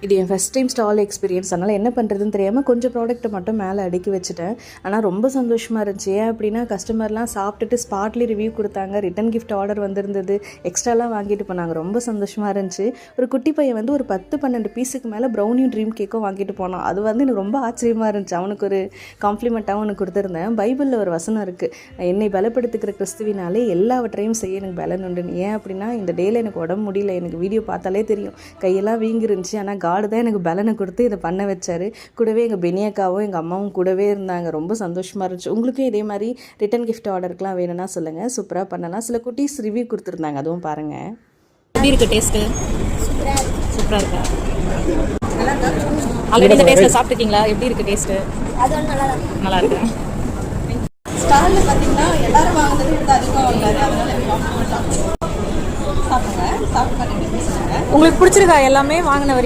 இது என் first time stall experience. அதனால் என்ன பண்ணுறதுன்னு தெரியாமல் கொஞ்சம் ப்ராடக்ட்டை மட்டும் மேலே அடுக்கி வச்சுட்டேன். ஆனால் ரொம்ப சந்தோஷமாக இருந்துச்சு. ஏன் அப்படின்னா கஸ்டமர்லாம் சாப்பிட்டுட்டு ஸ்பாட்லேயே ரிவ்யூ கொடுத்தாங்க. ரிட்டன் கிஃப்ட் ஆர்டர் வந்திருந்தது. எக்ஸ்ட்ராலாம் வாங்கிட்டு போனாங்க. ரொம்ப சந்தோஷமாக இருந்துச்சு. ஒரு குட்டி பையன் வந்து ஒரு 10-12 பீஸுக்கு மேலே ப்ரௌனியும் ட்ரீம் கேக்கும் வாங்கிட்டு போனான். அது வந்து எனக்கு ரொம்ப ஆச்சரியமாக இருந்துச்சு. அவனுக்கு ஒரு காம்ப்ளிமெண்ட்டாகவும் ஒன்று கொடுத்துருந்தேன். பைபிளில் ஒரு வசனம் இருக்குது, என்னை பலப்படுத்துக்கிற கிறிஸ்துவினாலே எல்லாவற்றையும் செய்ய எனக்கு பலன் உண்டுன்னு. ஏன் அப்படின்னா இந்த டேயில் எனக்கு உடம்பு முடியல. எனக்கு வீடியோ பார்த்தாலே தெரியும், கையெல்லாம் வீங்கிருந்துச்சு. ஆனால் காடு தான் எனக்கு பலனை கொடுத்து இதை பண்ண வச்சார். கூடவே எங்கள் பெனியக்காவும் எங்கள் அம்மாவும் கூடவே இருந்தாங்க. ரொம்ப சந்தோஷமாக இருந்துச்சு. உங்களுக்கும் இதே மாதிரி ரிட்டன் கிஃப்ட் ஆர்டருக்குலாம் வேணும்னா சொல்லுங்கள், சூப்பராக பண்ணலாம். சில குட்டீஸ் ரிவ்யூ கொடுத்துருந்தாங்க, அதுவும் பாருங்கள். எப்படி இருக்குது டேஸ்ட்டு? சூப்பராக இருக்கா? ஆல்ரெடி இந்த டேஸ்ட்டில் சாப்பிட்டுருக்கீங்களா? எப்படி இருக்குது டேஸ்ட்டு? நல்லா இருக்கு. ஸ்டாலில் பார்த்தீங்கன்னா எல்லாரும் வாங்கினது விட அதிகமாக வாங்கினாரு. அதனால சாப்பிடுங்க, சாப்பிட்டு உங்களுக்கு பிடிச்சிருக்கா எல்லாமே வாங்கின வரைக்கும்?